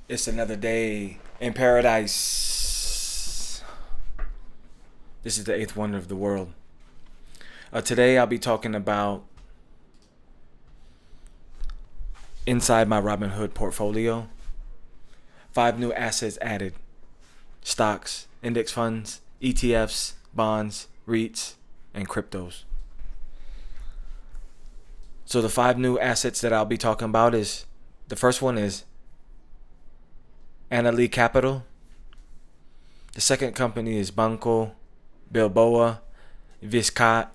It's another day in paradise. This is the eighth wonder of the world. Today I'll be talking about inside my Robinhood portfolio. 5 new assets added: stocks, index funds, ETFs, bonds, REITs, and cryptos. So the 5 new assets that I'll be talking about is the first one is Annalee Capital. The second company is Banco, Bilbao, Vizcaya,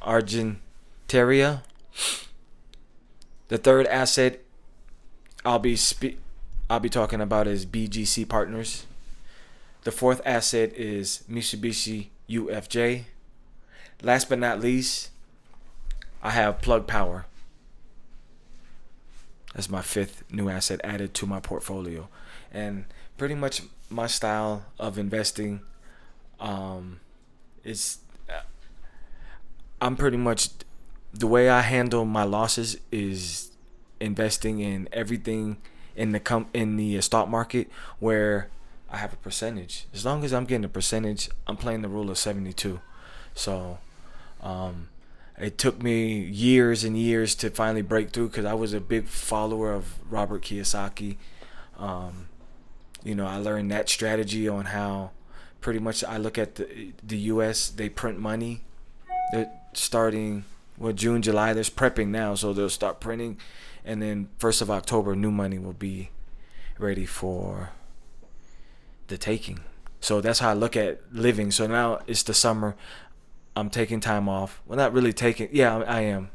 Argentaria. The third asset I'll be talking about is BGC Partners. The fourth asset is Mitsubishi UFJ. Last but not least, I have Plug Power. That's my 5th new asset added to my portfolio. And pretty much my style of investing is I'm pretty much the way I handle my losses is investing in everything in the stock market where I have a percentage. As long as I'm getting a percentage, I'm playing the rule of 72. So it took me years and years to finally break through because I was a big follower of Robert Kiyosaki. I learned that strategy on how pretty much I look at the U.S. They print money. They're starting June, July. There's prepping now, so they'll start printing, and then 1st of October, new money will be ready for the taking. So that's how I look at living. So now it's the summer. I'm taking time off. Well, not really taking. Yeah, I am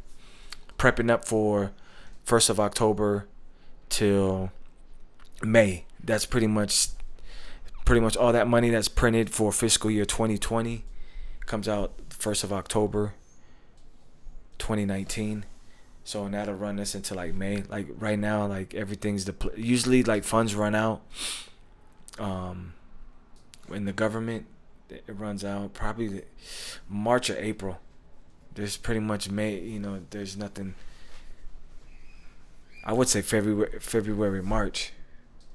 prepping up for 1st of October till May. That's pretty much all that money that's printed for fiscal year 2020 comes out 1st of October 2019. So that'll run us into like May. Like right now, like everything's usually like funds run out in the government. It runs out probably March or April. There's pretty much May. There's nothing. I would say February, March,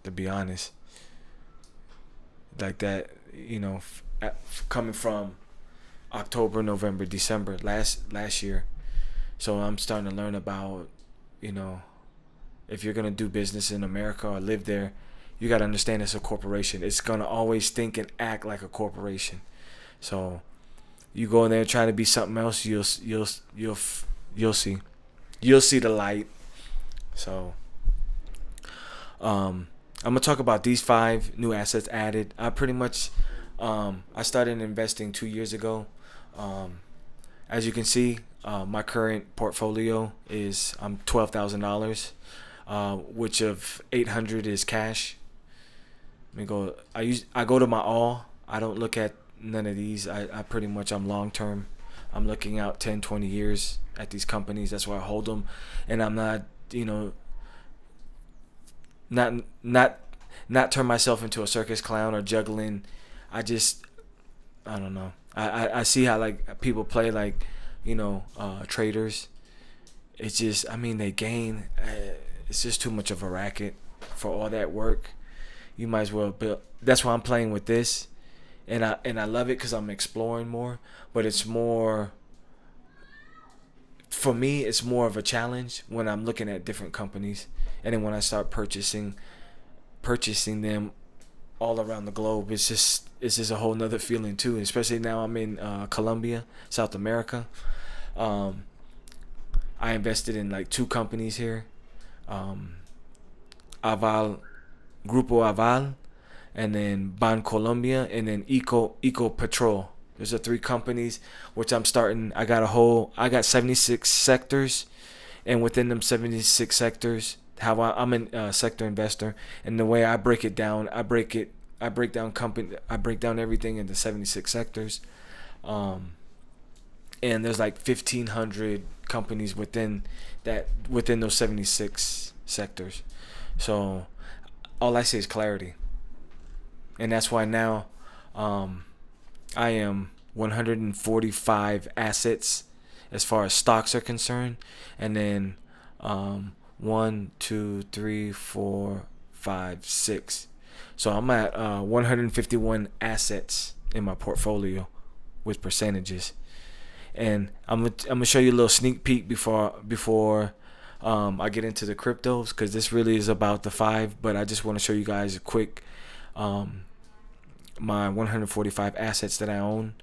to be honest. Like that, coming from October, November, December last year. So I'm starting to learn about, if you're gonna do business in America or live there, you gotta understand it's a corporation. It's gonna always think and act like a corporation. So you go in there trying to be something else, you'll see the light. So I'm gonna talk about these 5 new assets added. I pretty much I started investing 2 years ago. As you can see, my current portfolio is $12,000, which of 800 is cash. Let me go. I go to my all. I don't look at none of these. I pretty much I'm long term. I'm looking out 10, 20 years at these companies. That's why I hold them, and I'm not not not not turn myself into a circus clown or juggling. I don't know. I see how like people play like traders. It's just they gain. It's just too much of a racket for all that work. You might as well build. That's why I'm playing with this, and I love it because I'm exploring more. But it's more for me. It's more of a challenge when I'm looking at different companies, and then when I start purchasing them all around the globe. It's just a whole nother feeling too. Especially now I'm in Colombia, South America. I invested in like 2 companies here. Aval Grupo Aval, and then Colombia, and then Eco Petrol. There's 3 companies which I'm starting. I got 76 sectors, and within them 76 sectors, I'm a sector investor, and the way I break it down, I break down everything into 76 sectors. And there's like 1,500 companies within those 76 sectors. So all I say is clarity, and that's why now I am 145 assets as far as stocks are concerned, and then 1, 2, 3, 4, 5, 6. So I'm at 151 assets in my portfolio with percentages. And I'm gonna show you a little sneak peek before I get into the cryptos, because this really is about the 5. But I just want to show you guys a quick my 145 assets that I own.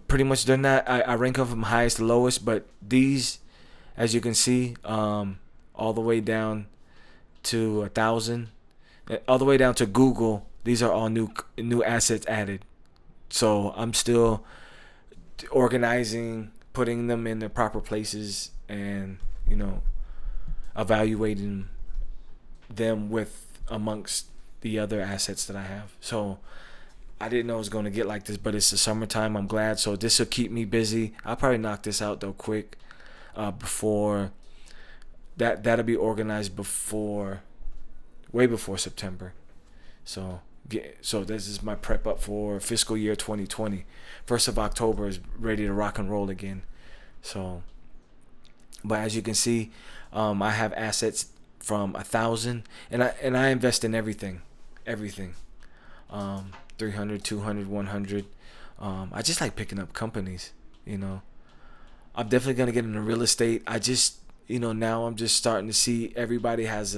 Pretty much they're not. I rank them from highest to lowest, but these, as you can see, all the way down to 1,000, all the way down to Google. These are all new assets added. So I'm still organizing, putting them in the proper places, and evaluating them with amongst the other assets that I have. So I didn't know it was going to get like this, but it's the summertime. I'm glad. So this will keep me busy. I'll probably knock this out though quick before that'll be organized way before September. So this is my prep up for fiscal year 2020. 1st of October is ready to rock and roll again. So, but as you can see, I have assets from 1,000, and I invest in everything. 300, 200, 100. I just like picking up companies. I'm definitely gonna get into real estate. I just now I'm just starting to see everybody has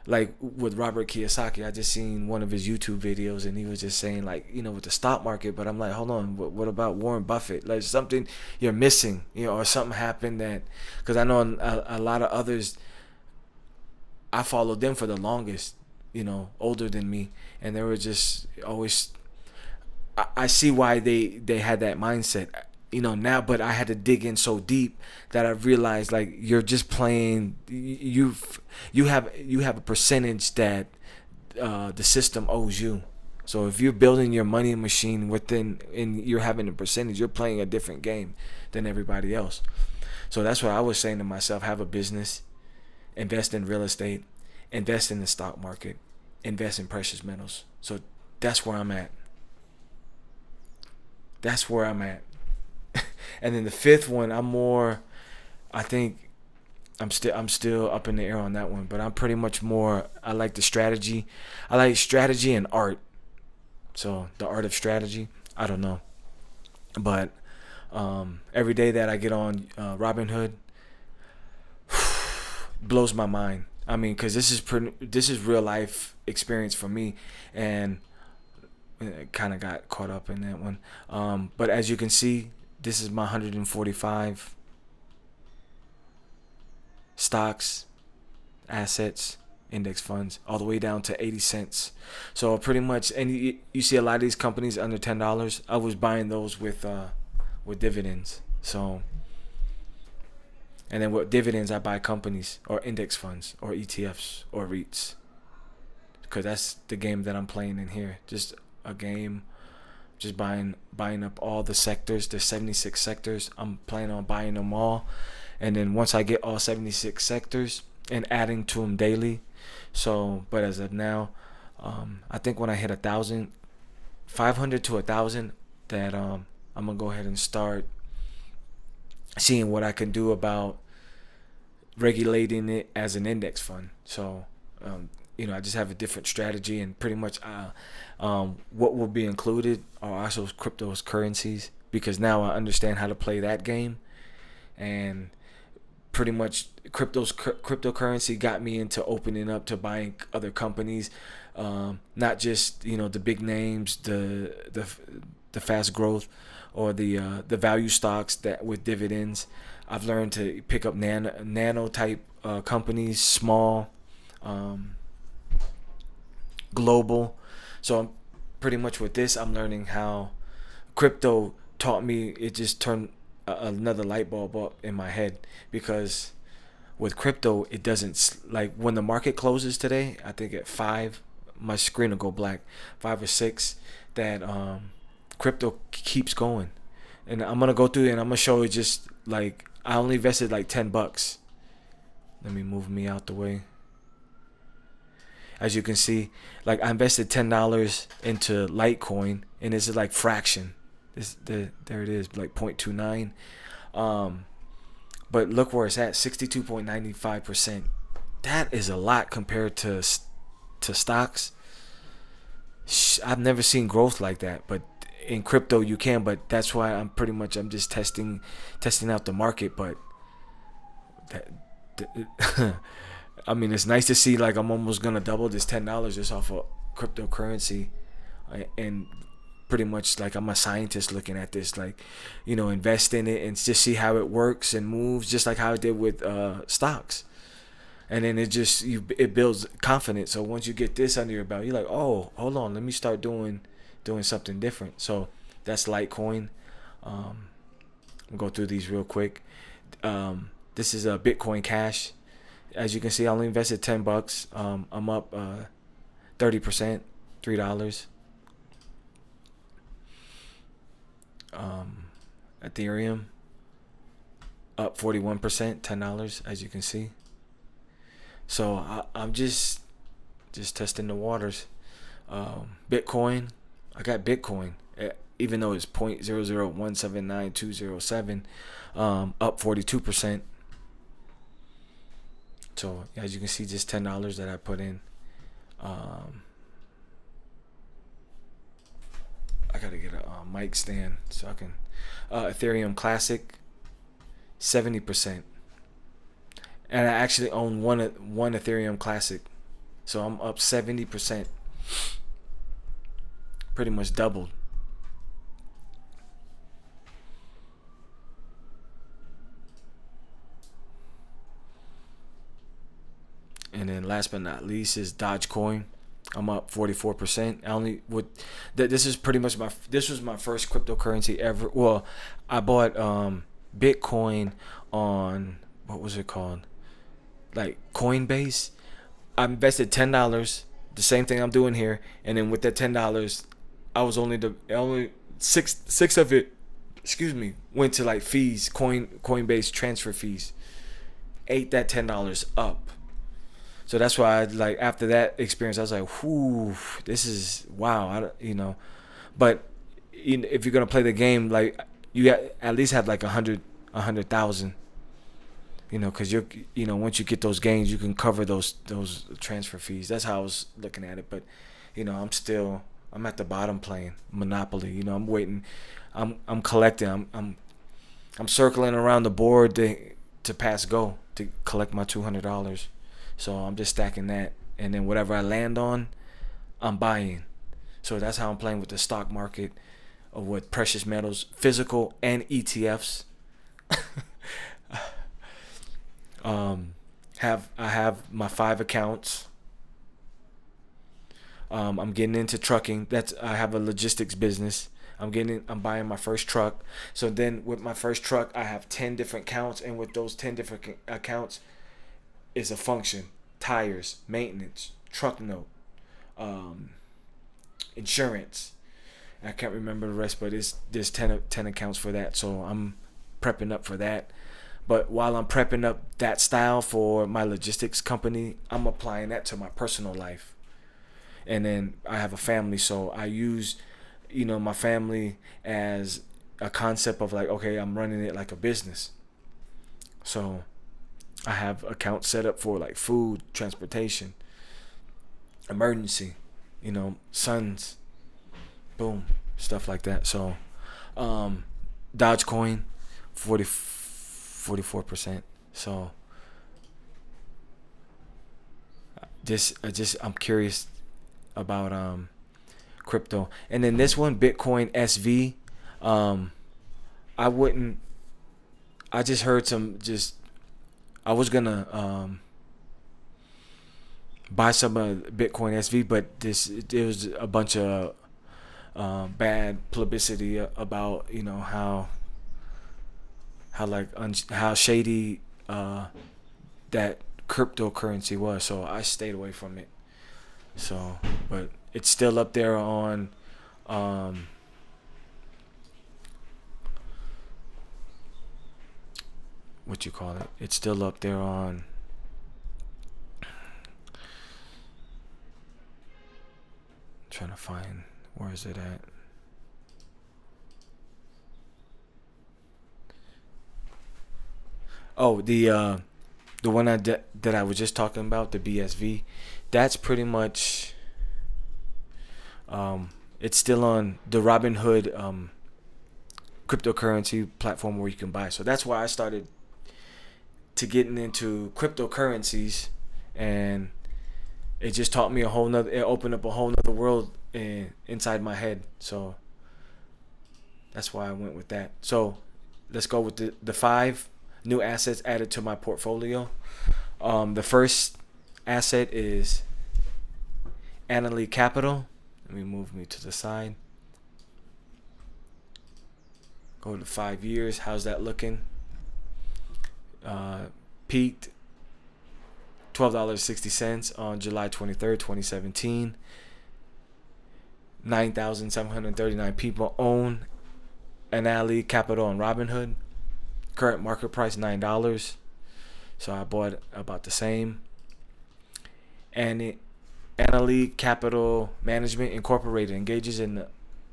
like with Robert Kiyosaki. I just seen one of his YouTube videos, and he was just saying like with the stock market. But I'm like, hold on, what about Warren Buffett? Like something you're missing, or something happened that, because I know a lot of others. I followed them for the longest, older than me, and they were just always. I see why they had that mindset, now. But I had to dig in so deep that I realized like you're just playing. You have a percentage that the system owes you. So if you're building your money machine and you're having a percentage, you're playing a different game than everybody else. So that's what I was saying to myself: have a business, invest in real estate, invest in the stock market, invest in precious metals. So that's where I'm at. And then the 5th one, I think I'm still up in the air on that one, but I'm pretty much more, I like the strategy. I like strategy and art. So the art of strategy, I don't know. But every day that I get on Robinhood blows my mind. I mean, because this is real life experience for me, and kind of got caught up in that one. But as you can see, this is my 145 stocks, assets, index funds, all the way down to 80 cents. So pretty much, and you see a lot of these companies under $10. I was buying those with dividends. So, and then with dividends, I buy companies or index funds or ETFs or REITs, because that's the game that I'm playing in here. Just a game, just buying up all the sectors. There's 76 sectors. I'm planning on buying them all, and then once I get all 76 sectors and adding to them daily. So, but as of now, I think when I hit 1,000, 500 to 1,000, that I'm gonna go ahead and start seeing what I can do about regulating it as an index fund. So I just have a different strategy, and pretty much what will be included are also cryptocurrencies, because now I understand how to play that game. And pretty much cryptocurrency got me into opening up to buying other companies, not just the big names, the fast growth, or the value stocks that with dividends. I've learned to pick up nano type companies, small, global. So I'm pretty much with this, I'm learning how crypto taught me. It just turned another light bulb up in my head, because with crypto, it doesn't, like when the market closes today, I think at 5, my screen will go black, 5 or 6, that crypto keeps going. And I'm gonna go through it, and I'm gonna show you just like I only invested like $10. Let me move me out the way. As you can see, like I invested $10 into Litecoin, and this is like fraction. There it is, like 0.29. But look where it's at, 62.95%. That is a lot compared to to stocks, I've never seen growth like that. But in crypto you can. But that's why I'm just testing out the market. But that, I mean, it's nice to see like I'm almost gonna double this $10 just off of cryptocurrency, and pretty much like I'm a scientist looking at this, like, invest in it and just see how it works and moves, just like how I did with stocks. And then it builds confidence. So once you get this under your belt, you're like, oh, hold on, let me start doing something different. So that's Litecoin. We'll go through these real quick. This is a Bitcoin Cash. As you can see, I only invested $10. I'm up 30%, $3. Ethereum up 41%, $10, as you can see. So I'm just testing the waters. Bitcoin, I got Bitcoin, even though it's 0.00179,207, up 42%. So as you can see, just $10 that I put in. I gotta get a mic stand so I can. Ethereum Classic, 70%, and I actually own one Ethereum Classic, so I'm up 70%. Pretty much doubled. And then last but not least is Dogecoin. I'm up 44%. This is pretty much this was my first cryptocurrency ever. Well, I bought Bitcoin on, what was it called? Like Coinbase. I invested $10, the same thing I'm doing here, and then with that $10, I was only six of it, went to like fees, Coinbase transfer fees. Ate that $10 up. So that's why after that experience, I was like, whoo, this is wow. But if you're gonna play the game, like, you at least have like 100,000. Because once you get those gains, you can cover those transfer fees. That's how I was looking at it. But I'm at the bottom playing Monopoly. I'm waiting. I'm collecting. I'm circling around the board to pass go to collect my $200. So I'm just stacking that, and then whatever I land on, I'm buying. So that's how I'm playing with the stock market, of what precious metals, physical and ETFs. I have my 5 accounts. I'm getting into trucking. I have a logistics business. I'm buying my first truck. So then with my first truck, I have 10 different accounts, and with those 10 different accounts is a function: tires, maintenance, truck note, insurance. I can't remember the rest, but there's 10 accounts for that. So I'm prepping up for that. But while I'm prepping up that style for my logistics company, I'm applying that to my personal life. And then I have a family, so I use, my family as a concept of like, okay, I'm running it like a business. So I have accounts set up for like food, transportation, emergency, sons, boom, stuff like that. So Dogecoin, 44%. So I'm curious about crypto. And then this one, Bitcoin SV, I just heard I was gonna buy some Bitcoin SV, but there was a bunch of bad publicity about how shady that cryptocurrency was, so I stayed away from it. So, but it's still up there on what you call it? It's still up there on trying to find, where is it at? Oh, the one that I was just talking about, the BSV, that's pretty much it's still on the Robinhood cryptocurrency platform where you can buy. So that's why I started to getting into cryptocurrencies, and it just taught me it opened up a whole nother world inside my head. So that's why I went with that. So let's go with the 5 new assets added to my portfolio. The first asset is Annaly Capital. Let me move me to the side. Go to 5 years. How's that looking? Peaked $12.60 on July 23rd, 2017. 9,739 people own Annaly Capital on Robinhood. Current market price $9. So I bought about the same. And Annaly Capital Management Incorporated engages in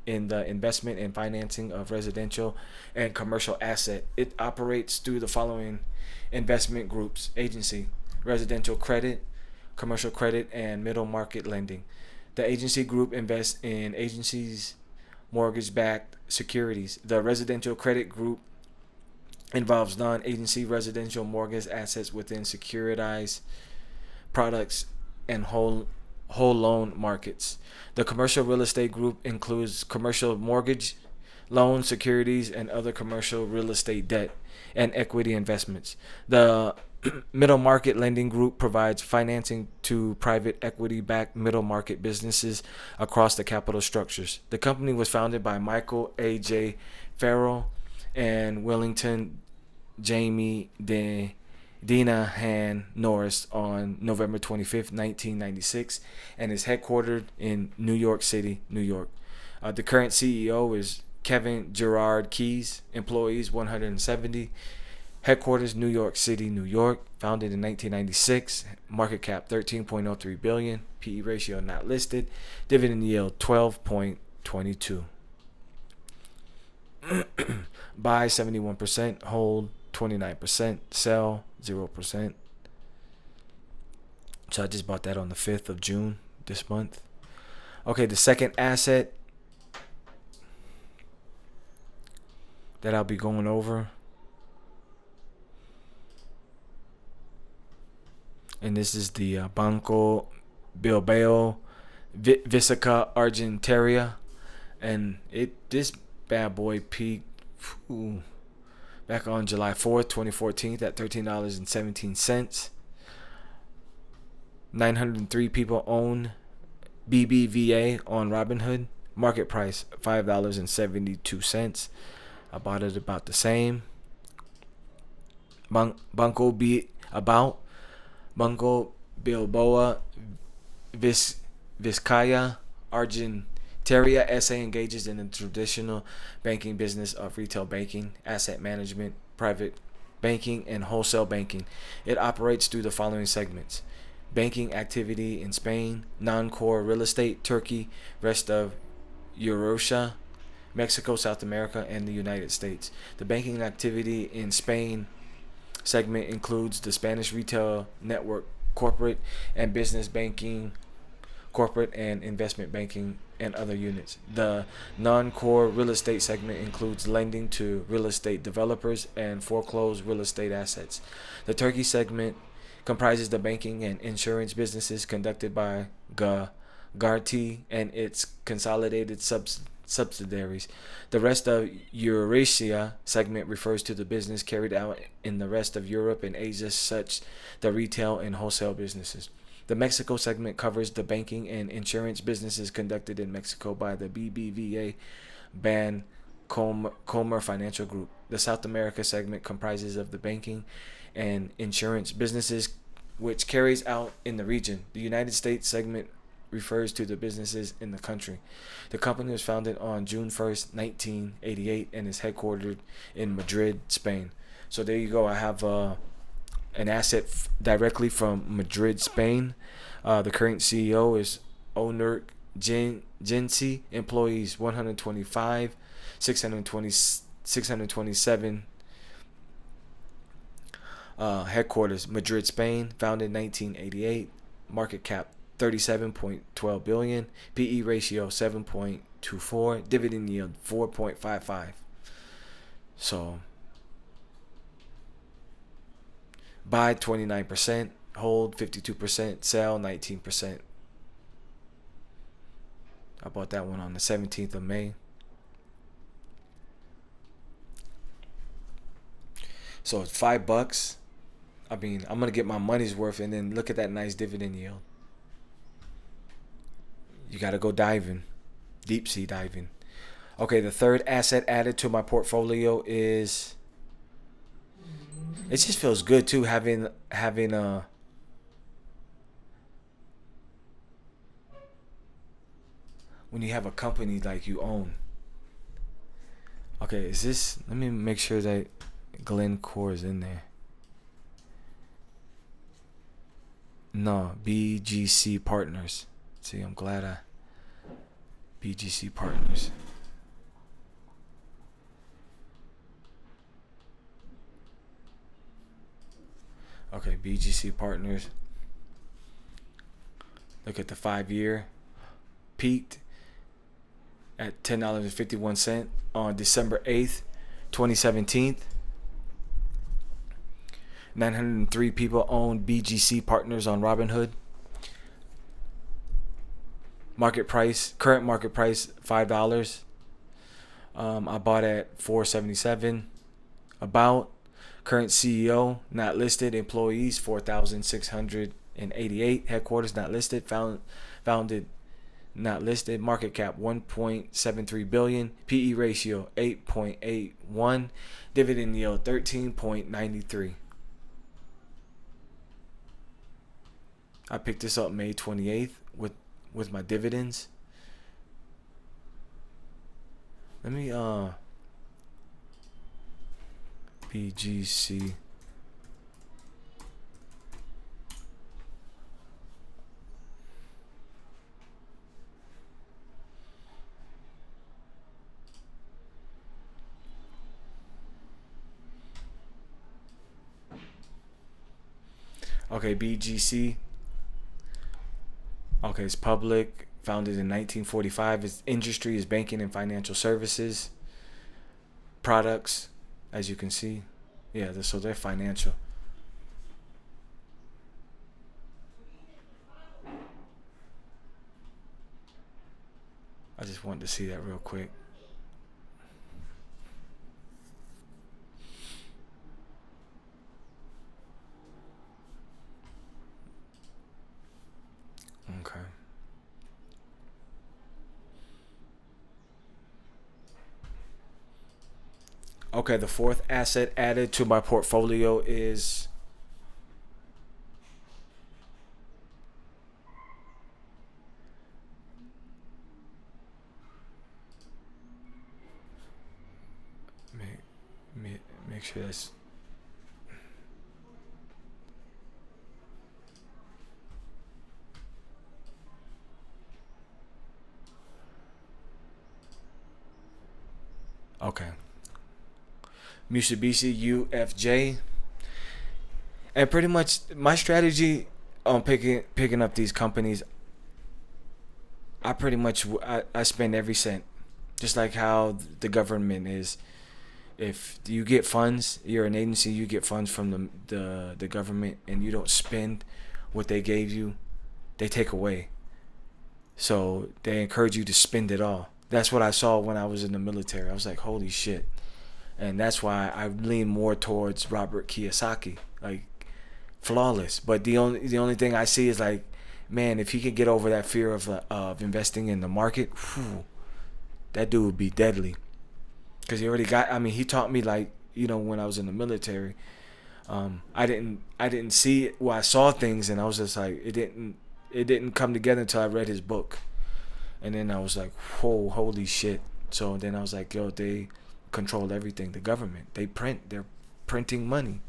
the investment and financing of residential and commercial asset. It operates through the following investment groups: agency, residential credit, commercial credit, and middle market lending. The agency group invests in agencies' mortgage-backed securities. The residential credit group involves non-agency residential mortgage assets within securitized products and whole loan markets. The commercial real estate group includes commercial mortgage loan securities and other commercial real estate debt and equity investments. The middle market lending group provides financing to private equity-backed middle market businesses across the capital structures. The company was founded by Michael A.J. Farrell and Wellington Jamie Dina Han Norris on November 25th, 1996, and is headquartered in New York City, New York. The current CEO is Kevin Gerard Keys. Employees 170. Headquarters New York City, New York. Founded in 1996. Market cap $13.03 billion. PE ratio not listed. Dividend yield 12.22. Buy 71%. Hold 29%. Sell 0%. So I just bought that on the 5th of June this month. Okay, the second asset that I'll be going over, and this is the Banco Bilbao Vizcaya Argentaria, and this bad boy peaked back on July 4th, 2014 at $13.17. 903 people own BBVA on Robinhood. Market price $5.72. I bought it about the same. Banco Bilbao Vizcaya Argentaria SA engages in the traditional banking business of retail banking, asset management, private banking, and wholesale banking. It operates through the following segments: banking activity in Spain, non-core real estate, Turkey, rest of Eurasia, Mexico, South America, and the United States. The banking activity in Spain segment includes the Spanish retail network, corporate and business banking, corporate and investment banking, and other units. The non-core real estate segment includes lending to real estate developers and foreclosed real estate assets. The Turkey segment comprises the banking and insurance businesses conducted by Garanti and its consolidated subsidiaries. The rest of Eurasia segment refers to the business carried out in the rest of Europe and Asia, such the retail and wholesale businesses. The Mexico segment covers the banking and insurance businesses conducted in Mexico by the BBVA Bancomer Financial Group. The South America segment comprises of the banking and insurance businesses which carries out in the region. The United States segment refers to the businesses in the country. The company was founded on June 1st, 1988 and is headquartered in Madrid, Spain. So there you go. I have an asset directly from Madrid, Spain. The current CEO is Onur Genci. Employees 125, 627. Headquarters Madrid, Spain. Founded 1988. Market cap 37.12 billion. PE ratio 7.24. Dividend yield 4.55. So buy 29%, hold 52%, sell 19%. I bought that one on the 17th of May. So it's $5. I mean, I'm gonna get my money's worth, and then look at that nice dividend yield. You gotta go diving, deep sea diving. Okay, the third asset added to my portfolio is. It just feels good too having when you have a company like you own. Okay, is this? Let me make sure that Glencore is in there. No, BGC Partners. See, I'm glad BGC Partners. Okay, BGC Partners. Look at the 5-year. Peaked at $10.51 on December 8th, 2017. 903 people own BGC Partners on Robinhood. Current market price, $5. I bought at $4.77. About current CEO not listed. Employees 4,688. Headquarters not listed. Founded not listed. Market cap 1.73 billion. PE ratio 8.81. Dividend yield 13.93. I picked this up May 28th with my dividends. Let me BGC. Okay, BGC. Okay, it's public. Founded in 1945. Its industry is banking and financial services. Products, as you can see. Yeah, so they're financial. I just wanted to see that real quick. Okay. Okay, the fourth asset added to my portfolio is make sure that's okay. Mitsubishi UFJ. And pretty much my strategy on picking up these companies, I pretty much I spend every cent, just like how the government is. If you get funds, you're an agency, you get funds from the government, and you don't spend what they gave you, they take away. So they encourage you to spend it all. That's what I saw when I was in the military. I was like, holy shit. And that's why I lean more towards Robert Kiyosaki, like flawless. But the only thing I see is like, man, if he could get over that fear of investing in the market, whew, that dude would be deadly. Because he already got. I mean, he taught me, like, when I was in the military. I didn't see it. Well, I saw things, and I was just like, it didn't come together until I read his book, and then I was like, whoa, holy shit. So then I was like, yo, they control everything. The government, they're printing money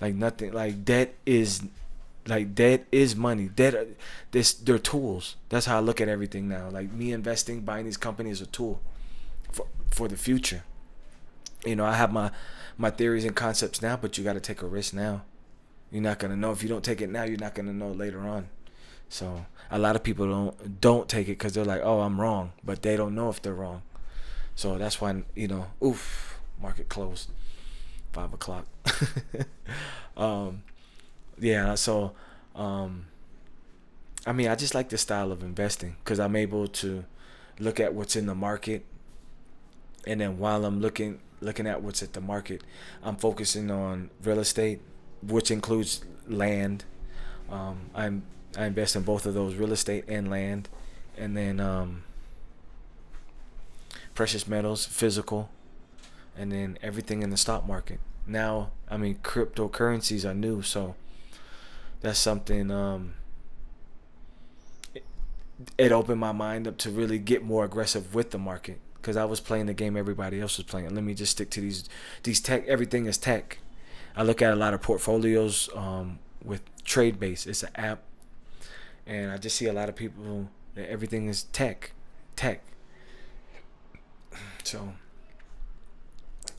like nothing. Like debt is money. They're tools. That's how I look at everything now. Like me investing, buying these companies, is a tool for the future. I have my theories and concepts now, but you got to take a risk now. You're not gonna know if you don't take it now. You're not gonna know later on. So a lot of people don't take it because they're like, oh, I'm wrong, but they don't know if they're wrong. So that's why, market closed 5 o'clock. um, yeah. So, I just like this style of investing because I'm able to look at what's in the market, and then while I'm looking at what's at the market, I'm focusing on real estate, which includes land. I invest in both of those, real estate and land, and then precious metals, physical, and then everything in the stock market. Now, cryptocurrencies are new, so that's something. It opened my mind up to really get more aggressive with the market because I was playing the game everybody else was playing. Let me just stick to these tech. Everything is tech. I look at a lot of portfolios with TradeBase. It's an app, and I just see a lot of people that everything is tech. So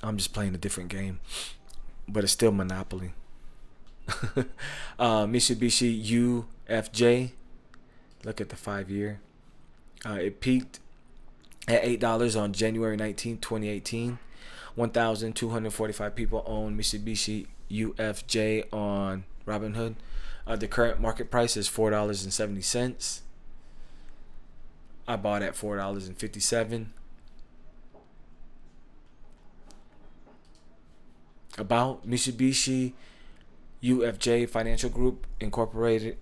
I'm just playing a different game, but it's still Monopoly. Mitsubishi UFJ. Look at the 5-year. It peaked at $8 on January 19, 2018. 1,245 people own Mitsubishi UFJ on Robinhood. The current market price is $4.70. I bought at $4.57. About Mitsubishi UFJ Financial Group Incorporated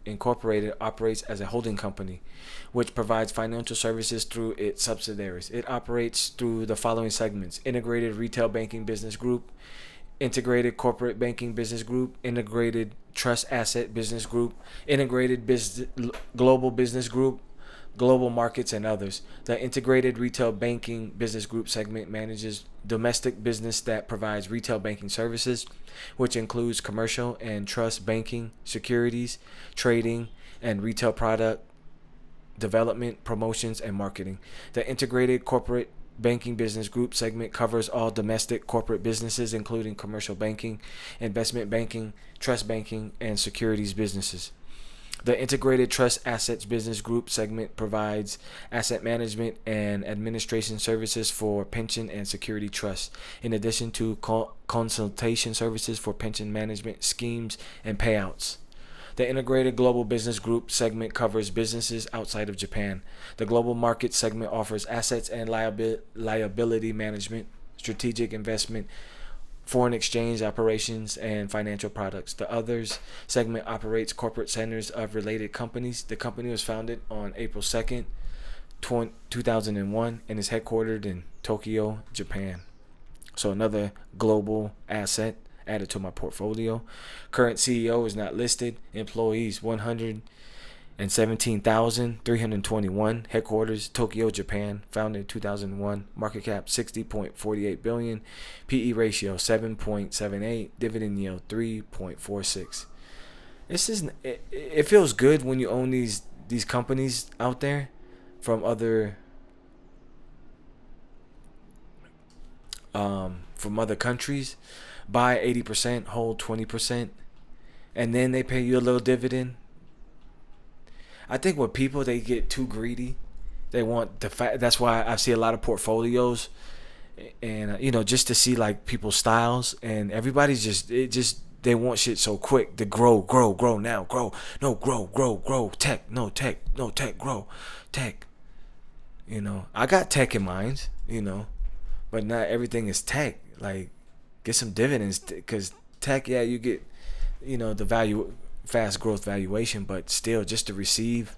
operates as a holding company, which provides financial services through its subsidiaries. It operates through the following segments: Integrated Retail Banking Business Group, Integrated Corporate Banking Business Group, Integrated Trust Asset Business Group, Integrated Global Business Group, Global Markets, and others. The Integrated Retail Banking Business Group segment manages domestic business that provides retail banking services, which includes commercial and trust banking, securities, trading, and retail product development, promotions, and marketing. The Integrated Corporate Banking Business Group segment covers all domestic corporate businesses, including commercial banking, investment banking, trust banking, and securities businesses. The Integrated Trust Assets Business Group segment provides asset management and administration services for pension and security trusts, in addition to consultation services for pension management schemes and payouts. The Integrated Global Business Group segment covers businesses outside of Japan. The Global Markets segment offers assets and liability management, strategic investment, foreign exchange operations, and financial products. The Others segment operates corporate centers of related companies. The company was founded on April 2nd, 2001, and is headquartered in Tokyo, Japan. So another global asset added to my portfolio. Current CEO is not listed. Employees 117,321. Headquarters Tokyo, Japan. Founded in 2001. Market cap 60.48 billion. PE ratio 7.78. Dividend yield 3.46. It feels good when you own these companies out there from other countries. Buy 80%, hold 20%, and then they pay you a little dividend. I think when people, they get too greedy, they want the fact. That's why I see a lot of portfolios, and just to see like people's styles, and everybody's they want shit so quick to grow now, grow tech, no tech, grow tech. I got tech in mind, but not everything is tech. Like, get some dividends, because tech, yeah, you get the value, fast growth valuation, but still, just to receive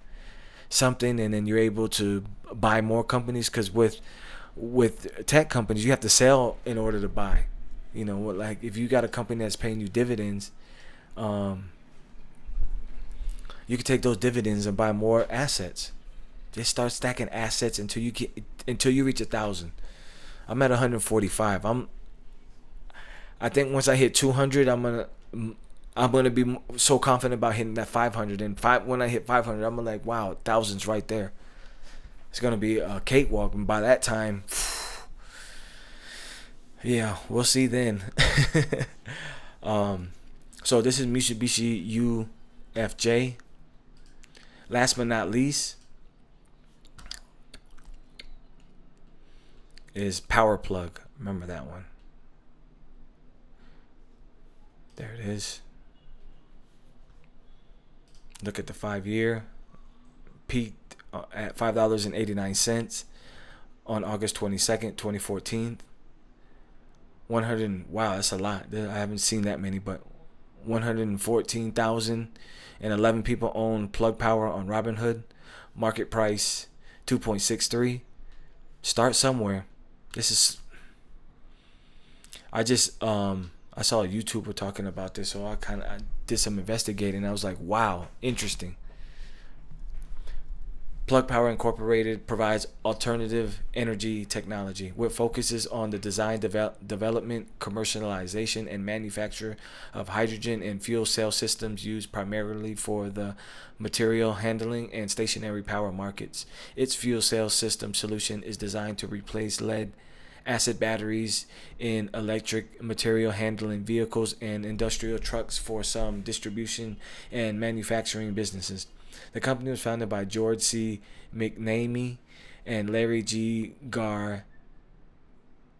something, and then you're able to buy more companies, because with tech companies you have to sell in order to buy. Like if you got a company that's paying you dividends, you can take those dividends and buy more assets. Just start stacking assets until you reach 1,000. I'm at 145. I think once I hit 200, I'm gonna be so confident about hitting that 500. And when I hit 500, I'm like, wow, thousands right there. It's gonna be a cakewalk, and by that time, yeah, we'll see then. So this is Mitsubishi UFJ. last but not least is Power Plug. Remember that one. There it is. Look at the 5-year. Peaked at $5.89 on August 22nd, 2014. wow, that's a lot. I haven't seen that many, but 114,011 people own Plug Power on Robinhood. Market price 2.63. Start somewhere. This is. I saw a YouTuber talking about this, so I did some investigating. I was like, wow, interesting. Plug Power Incorporated provides alternative energy technology with focuses on the design, development, commercialization, and manufacture of hydrogen and fuel cell systems used primarily for the material handling and stationary power markets. Its fuel cell system solution is designed to replace lead acid batteries in electric material handling vehicles and industrial trucks for some distribution and manufacturing businesses. The company was founded by George C. McNamee and Larry G.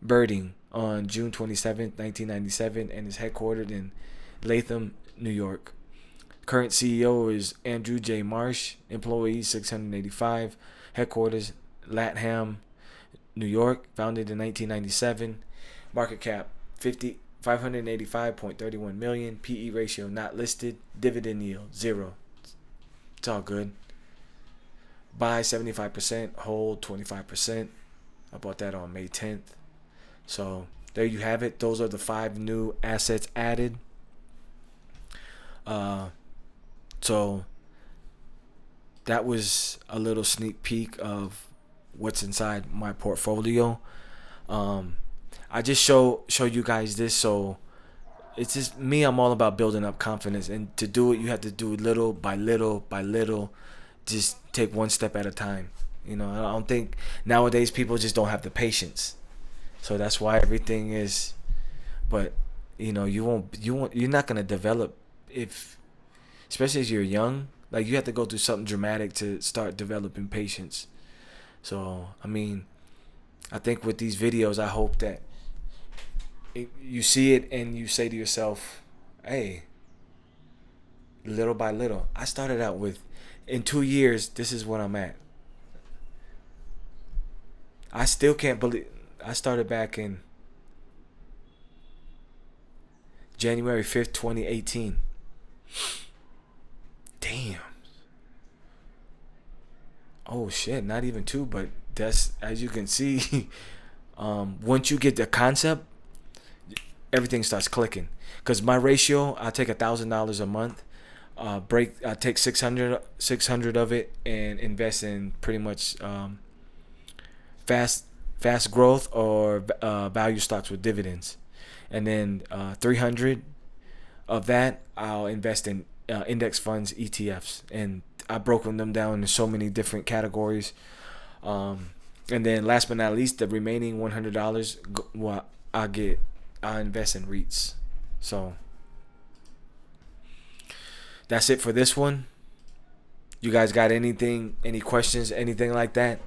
Birding on June 27, 1997, and is headquartered in Latham, New York. Current CEO is Andrew J. Marsh. Employees 685. Headquarters Latham, New York. Founded in 1997. Market cap 585.31 million. PE ratio not listed. Dividend yield 0. It's all good. Buy 75%, hold 25%. I bought that on May 10th. So there you have it. Those are the 5 new assets added. So that was a little sneak peek of what's inside my portfolio. I just show you guys this, so it's just me. I'm all about building up confidence, and to do it, you have to do it little by little by little. Just take one step at a time. I don't think nowadays people just don't have the patience, so that's why everything is. But you're not gonna develop especially as you're young. Like, you have to go through something dramatic to start developing patience. So I think with these videos, I hope that you see it and you say to yourself, hey, little by little. I started out with, in 2 years, this is what I'm at. I still can't believe I started back in January 5th, 2018. Damn. Oh shit, not even 2, but that's, as you can see, once you get the concept, everything starts clicking. Because my ratio, I take $1,000 a month, I take 600 of it and invest in pretty much fast growth or value stocks with dividends, and then 300 of that I'll invest in index funds, ETFs, and I've broken them down in so many different categories. And then last but not least, the remaining $100, I invest in REITs. So that's it for this one. You guys got any questions, anything like that?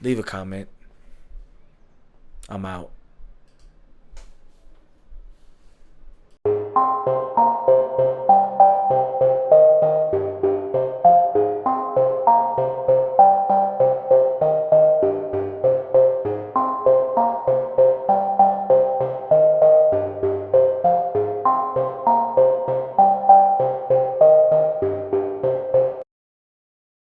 Leave a comment. I'm out.